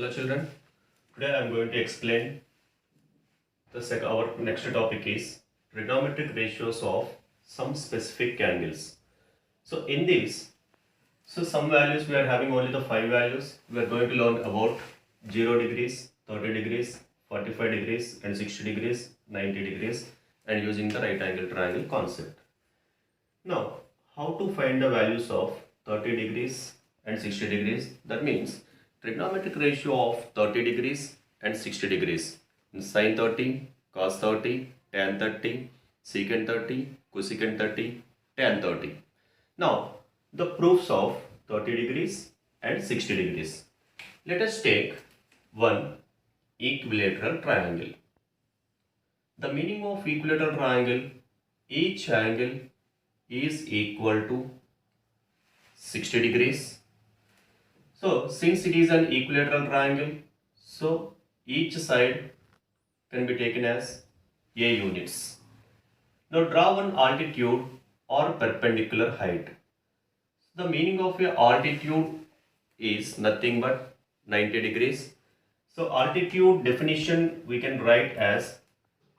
Hello children, today I am going to explain our next topic is trigonometric ratios of some specific angles. So in this, some values we are having only the 5 values. We are going to learn about 0 degrees, 30 degrees, 45 degrees and 60 degrees, 90 degrees and using the right angle triangle concept. Now, how to find the values of 30 degrees and 60 degrees? That means trigonometric ratio of 30 degrees and 60 degrees. Sin 30, cos 30, tan 30, secant 30, cosecant 30, tan 30. Now, the proofs of 30 degrees and 60 degrees. Let us take one equilateral triangle. The meaning of equilateral triangle, each angle is equal to 60 degrees. So since it is an equilateral triangle, so each side can be taken as A units. Now draw one altitude or perpendicular height. The meaning of a altitude is nothing but 90 degrees. So altitude definition we can write as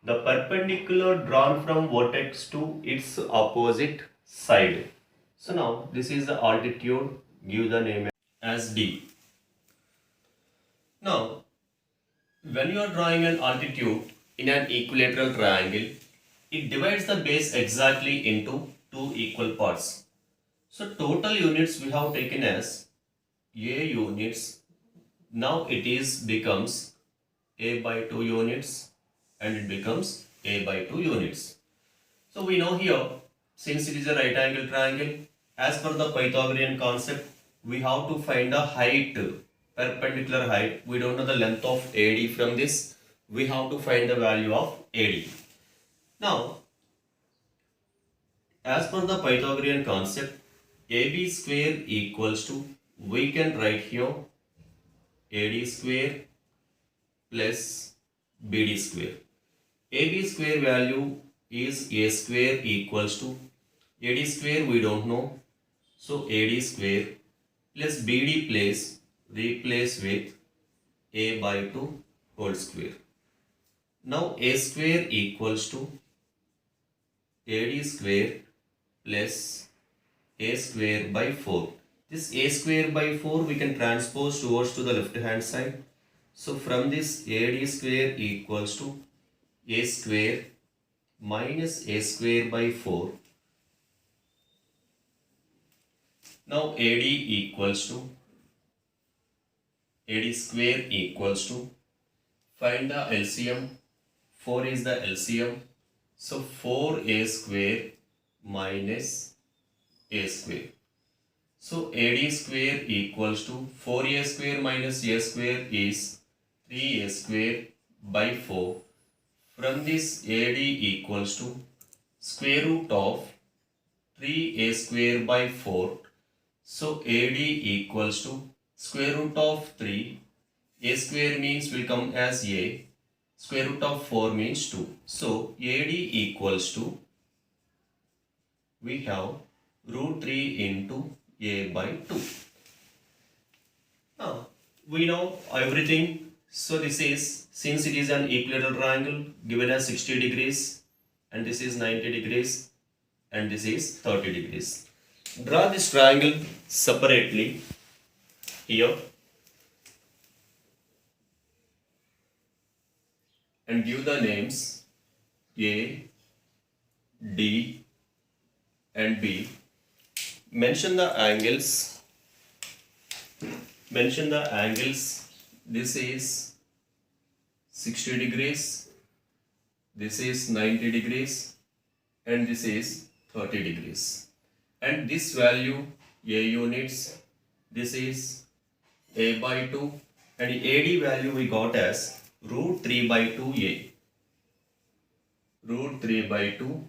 the perpendicular drawn from vertex to its opposite side. So now this is the altitude, give the name as D. Now when you are drawing an altitude in an equilateral triangle, it divides the base exactly into two equal parts. So total units we have taken as A units. Now it is becomes A by 2 units and it becomes A by 2 units. So we know here, since it is a right angle triangle, as per the Pythagorean concept, we have to find the height, perpendicular height. We don't know the length of AD from this. We have to find the value of AD. Now, as per the Pythagorean concept, AB square equals to, we can write here AD square plus BD square. AB square value is A square equals to AD square we don't know. So AD square plus BD place replace with A by 2 whole square. Now A square equals to AD square plus A square by 4. This A square by 4 we can transpose towards to the left hand side. So from this AD square equals to A square minus A square by 4. Now AD equals to AD square equals to, find the LCM. 4 is the LCM. So 4A square minus A square. So AD square equals to 4A square minus A square is 3A square by 4. From this AD equals to square root of 3A square by 4. So AD equals to square root of 3. A square means will come as A. Square root of 4 means 2. So AD equals to, we have root 3 into A by 2. Now we know everything. So this is, since it is an equilateral triangle given as 60 degrees and this is 90 degrees and this is 30 degrees. Draw this triangle separately here and give the names A, D and B. Mention the angles. This is 60 degrees, this is 90 degrees and this is 30 degrees. And this value A units, this is A by 2 and AD value we got as root 3 by 2 A. Root 3 by 2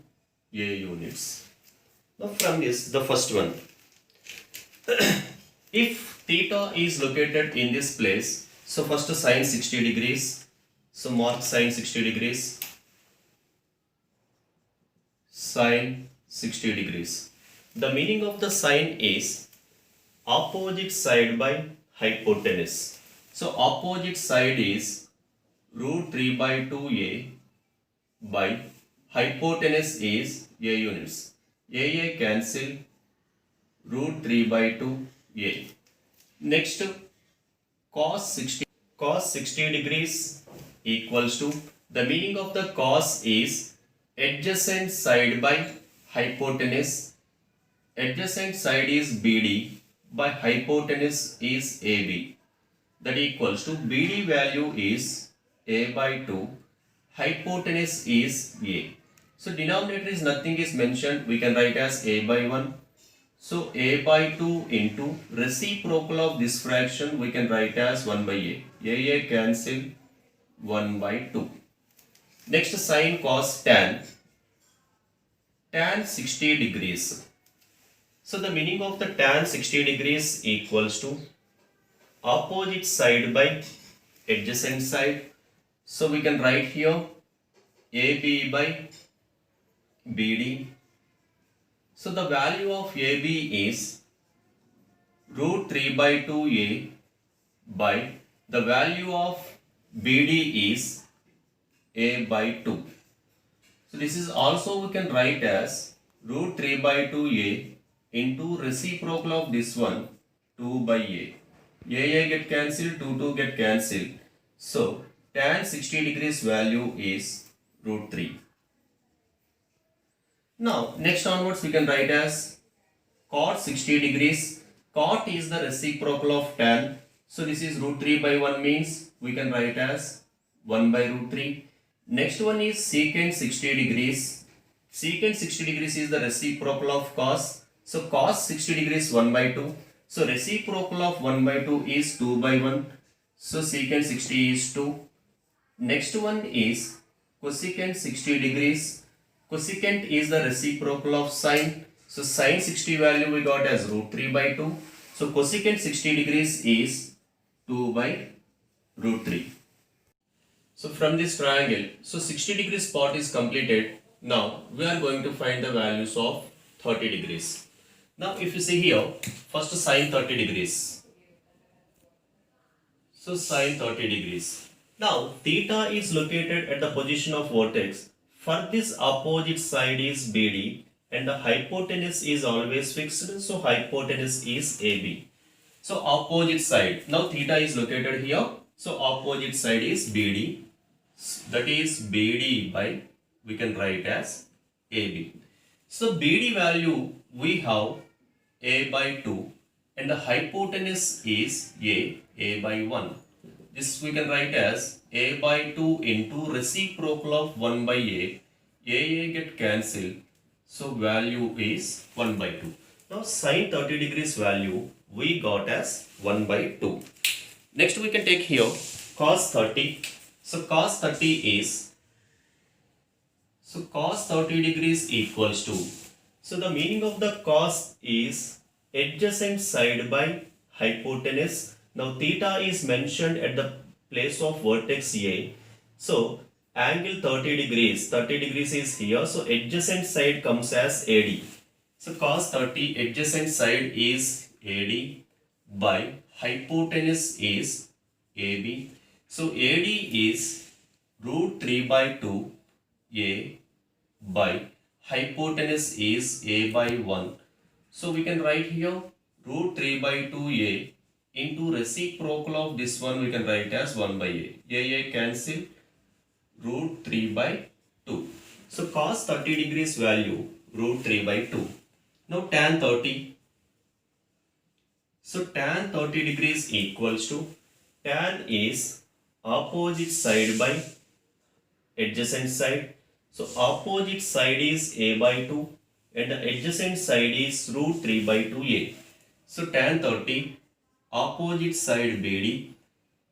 A units. Now from this, the first one. If theta is located in this place, so first sine 60 degrees. So mark sine 60 degrees. Sine 60 degrees. The meaning of the sine is opposite side by hypotenuse. So opposite side is root 3 by 2a by hypotenuse is a units. A cancel root 3 by 2a. Next, cos 60 degrees equals to, the meaning of the cos is adjacent side by hypotenuse. Adjacent side is BD by hypotenuse is AB. That equals to BD value is A by 2, hypotenuse is A. So denominator is nothing is mentioned, we can write as A by 1. So A by 2 into reciprocal of this fraction we can write as 1 by A. A cancel 1 by 2. Next, sin cos tan 60 degrees. So the meaning of the tan 60 degrees equals to opposite side by adjacent side. So we can write here AB by BD. So the value of AB is root 3 by 2A by the value of BD is A by 2. So this is also we can write as root 3 by 2A into reciprocal of this one 2 by A. A get cancelled, 2 get cancelled. So tan 60 degrees value is root 3. Now next onwards we can write as cot 60 degrees. Cot is the reciprocal of tan. So this is root 3 by 1 means we can write as 1 by root 3. Next one is secant 60 degrees. Secant 60 degrees is the reciprocal of cos. So cos 60 degrees 1 by 2. So reciprocal of 1 by 2 is 2 by 1. So secant 60 is 2. Next one is cosecant 60 degrees. Cosecant is the reciprocal of sine. So sine 60 value we got as root 3 by 2. So cosecant 60 degrees is 2 by root 3. So from this triangle, so 60 degrees part is completed. Now we are going to find the values of 30 degrees. Now if you see here, first sine 30 degrees. So sine 30 degrees. Now theta is located at the position of vertex. For this opposite side is BD and the hypotenuse is always fixed. So hypotenuse is AB. So opposite side. Now theta is located here. So opposite side is BD. That is BD by, we can write as AB. So BD value we have A by 2 and the hypotenuse is A by 1. This we can write as A by 2 into reciprocal of 1 by A. A get cancelled. So value is 1 by 2. Now sin 30 degrees value we got as 1 by 2. Next we can take here cos 30. So cos 30 is, so cos 30 degrees equals to, so the meaning of the cos is adjacent side by hypotenuse. Now theta is mentioned at the place of vertex A. So angle 30 degrees, 30 degrees is here. So adjacent side comes as AD. So cos 30 adjacent side is AD by hypotenuse is AB. So AD is root 3 by 2 A by hypotenuse is A by 1. So we can write here root 3 by 2A into reciprocal of this one we can write as 1 by A. A cancel root 3 by 2. So cos 30 degrees value root 3 by 2. Now tan 30. So tan 30 degrees equals to, tan is opposite side by adjacent side. So opposite side is A by 2 and the adjacent side is root 3 by 2A. So tan 30, opposite side BD,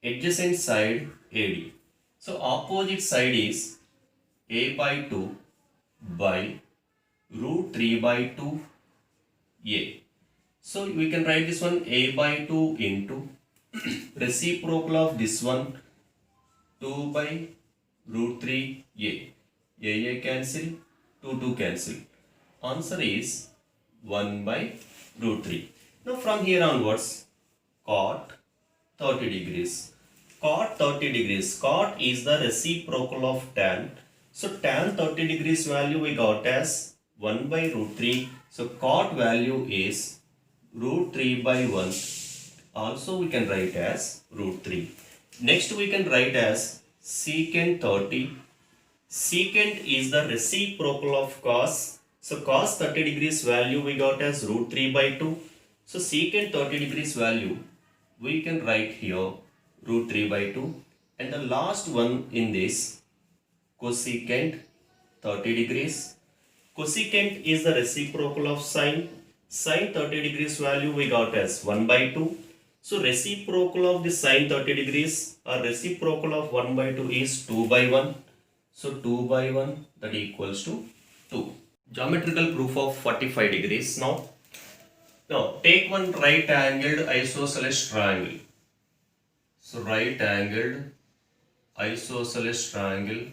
adjacent side AD. So opposite side is A by 2 by root 3 by 2A. So we can write this one A by 2 into reciprocal of this one 2 by root 3A. A cancel, 2 cancel. Answer is 1 by root 3. Now from here onwards, cot 30 degrees. Cot 30 degrees. Cot is the reciprocal of tan. So tan 30 degrees value we got as 1 by root 3. So cot value is root 3 by 1. Also we can write as root 3. Next we can write as secant 30. Secant is the reciprocal of cos. So cos 30 degrees value we got as root 3 by 2. So secant 30 degrees value we can write here root 3 by 2. And the last one in this cosecant 30 degrees. Cosecant is the reciprocal of sine. Sine 30 degrees value we got as 1 by 2. So reciprocal of the sine 30 degrees or reciprocal of 1 by 2 is 2 by 1. So 2 by 1 that equals to 2. Geometrical proof of 45 degrees now. Now take one right angled isosceles triangle. So right angled isosceles triangle,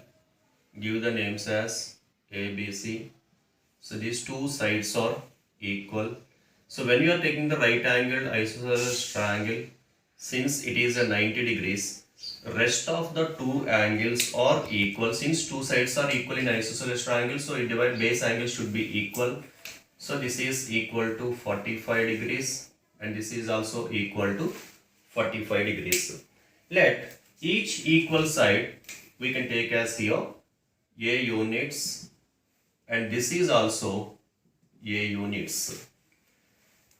give the names as ABC. So these two sides are equal. So when you are taking the right angled isosceles triangle, since it is a 90 degrees, rest of the two angles are equal. Since two sides are equal in isosceles triangle, so it divide base angle should be equal. So this is equal to 45 degrees and this is also equal to 45 degrees. Let each equal side we can take as here A units and this is also A units.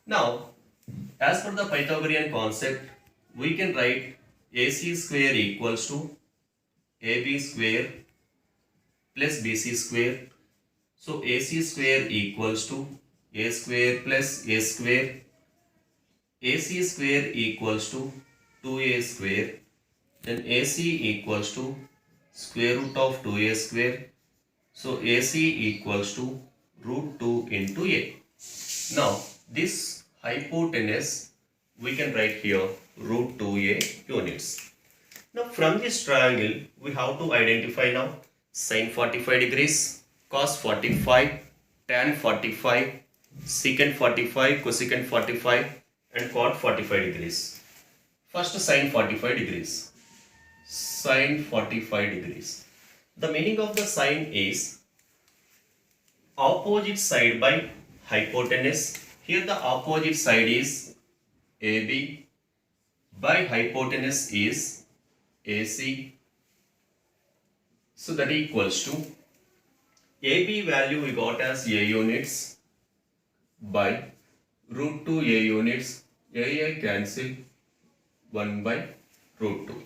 Now as per the Pythagorean concept, we can write AC square equals to AB square plus BC square. So AC square equals to A square plus A square. AC square equals to 2A square. Then AC equals to square root of 2A square. So AC equals to root 2 into A. Now this hypotenuse we can write here root 2A units. Now from this triangle we have to identify now sin 45 degrees, cos 45, tan 45, secant 45, cosecant 45 and cot 45 degrees. First sin 45 degrees. Sin 45 degrees. The meaning of the sine is opposite side by hypotenuse. Here the opposite side is AB by hypotenuse is AC. So that equals to AB value we got as A units by root 2 A units. A cancel 1 by root 2.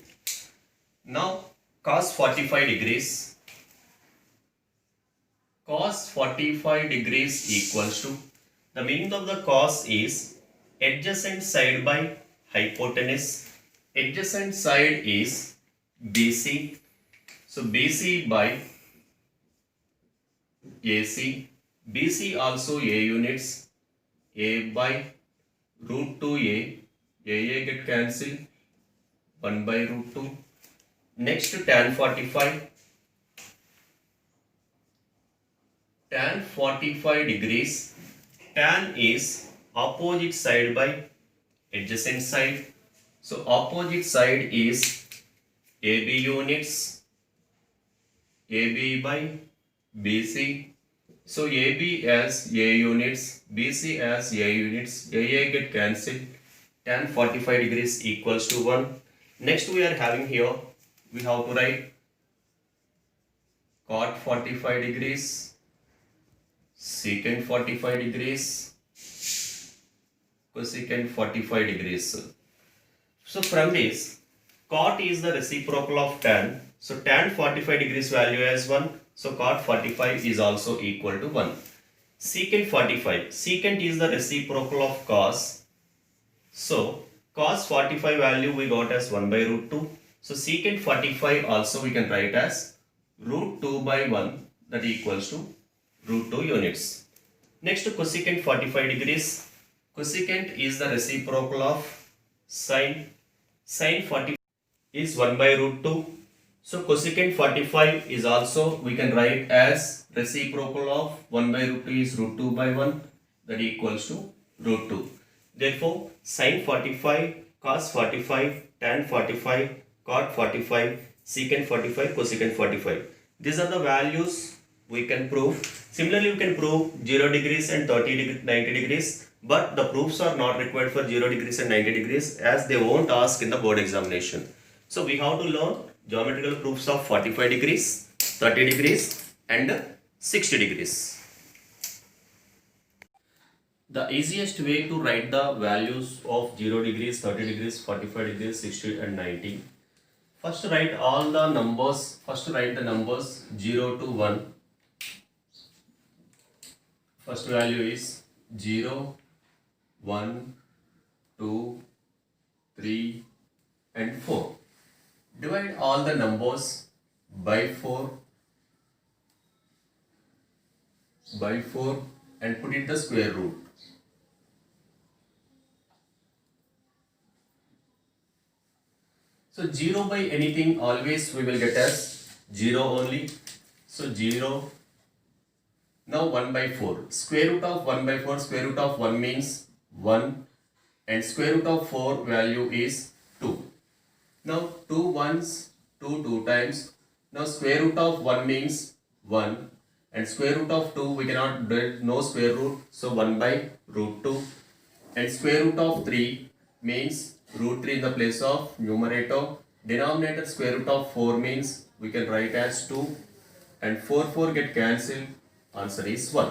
Now cos 45 degrees. Cos 45 degrees equals to, the meaning of the cos is adjacent side by hypotenuse. Adjacent side is BC. So BC by AC. BC also A units. A by root 2A. A get cancelled. 1 by root 2. Next tan 45. Tan 45 degrees. Tan is opposite side by adjacent side. So opposite side is AB units. AB by BC. So AB as A units, BC as A units, A get cancelled. Tan 45 degrees equals to 1. Next we are having here, we have to write cot 45 degrees, secant 45 degrees, cosecant 45 degrees. So from this, cot is the reciprocal of tan. So tan 45 degrees value as 1. So cot 45 is also equal to 1. Secant 45. Secant is the reciprocal of cos. So cos 45 value we got as 1 by root 2. So secant 45 also we can write as root 2 by 1, that equals to root 2 units. Next cosecant 45 degrees. Cosecant is the reciprocal of sine. Sine 45 is 1 by root 2. So cosecant 45 is also we can write as reciprocal of 1 by root 2 is root 2 by 1, that equals to root 2. Therefore, sin 45, cos 45 tan 45, cot 45, secant 45, cosecant 45. These are the values we can prove. Similarly, we can prove 0 degrees and 90 degrees, but the proofs are not required for 0 degrees and 90 degrees as they won't ask in the board examination. So we have to learn geometrical proofs of 45 degrees, 30 degrees and 60 degrees. The easiest way to write the values of 0 degrees, 30 degrees, 45 degrees, 60 and 90. First write all the numbers. First write the numbers 0 to 1. First value is 0, 1, 2, 3 and 4. Divide all the numbers by 4 and put it the square root. So 0 by anything always we will get as 0 only. So 0. Now 1 by 4. Square root of 1 by 4, square root of 1 means 1 and square root of 4 value is 2. Now 2 ones, 2 times. Now square root of 1 means 1 and square root of 2 we cannot do no square root, so 1 by root 2 and square root of 3 means root 3 in the place of numerator. Denominator square root of 4 means we can write as 2 and 4 get cancelled. Answer is 1.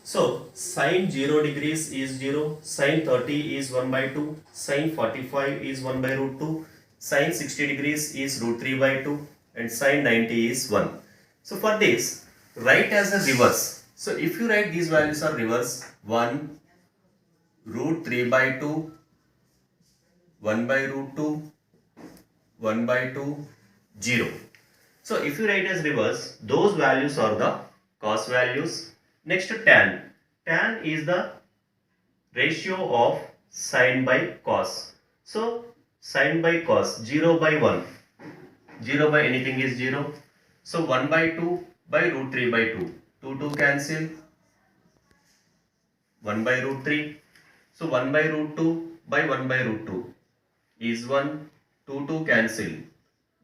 So sine 0 degrees is 0, sine 30 is 1 by 2, sine 45 is 1 by root 2, sine 60 degrees is root 3 by 2 and sine 90 is 1. So for this, write as a reverse. So if you write these values are reverse, 1 root 3 by 2, 1 by root 2, 1 by 2, 0. So if you write as reverse, those values are the cos values. Next tan. Tan is the ratio of sine by cos. So sine by cos 0 by 1. 0 by anything is 0. So 1 by 2 by root 3 by 2. 2 cancel. 1 by root 3. So 1 by root 2 by 1 by root 2 is 1. 2 cancel.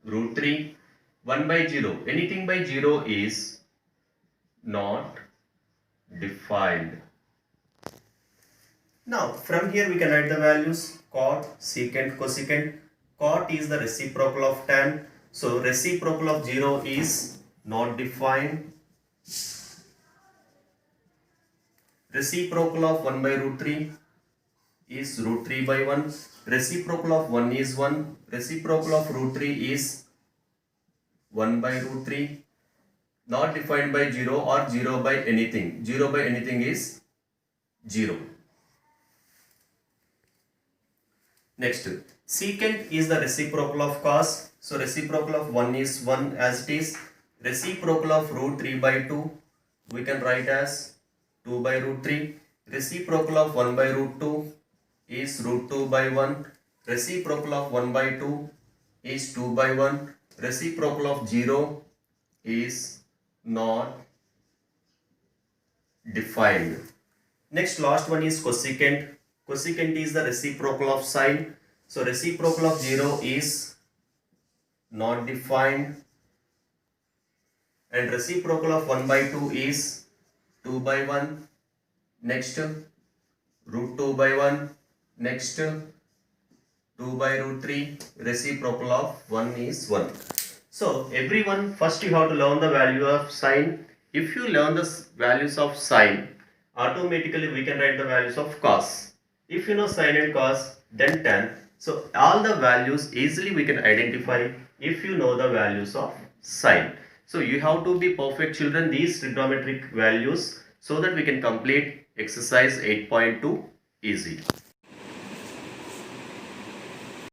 Root 3. 1 by 0. Anything by 0 is not defined. Now from here we can write the values cot, secant, cosecant. Cot is the reciprocal of tan. So reciprocal of 0 is not defined. Reciprocal of 1 by root 3 is root 3 by 1. Reciprocal of 1 is 1. Reciprocal of root 3 is 1 by root 3. Not defined by 0 or 0 by anything. 0 by anything is 0. Next, secant is the reciprocal of cos. So reciprocal of 1 is 1 as it is. Reciprocal of root 3 by 2 we can write as 2 by root 3. Reciprocal of 1 by root 2 is root 2 by 1. Reciprocal of 1 by 2 is 2 by 1. Reciprocal of 0 is not defined. Next, last one is cosecant. Cosecant is the reciprocal of sine. So reciprocal of 0 is not defined and reciprocal of 1 by 2 is 2 by 1. Next, root 2 by 1. Next, 2 by root 3. Reciprocal of 1 is 1. So everyone, first you have to learn the value of sine. If you learn the values of sine, automatically we can write the values of cos. If you know sine and cos, then tan. So all the values easily we can identify if you know the values of sine. So you have to be perfect children these trigonometric values so that we can complete exercise 8.2 easy.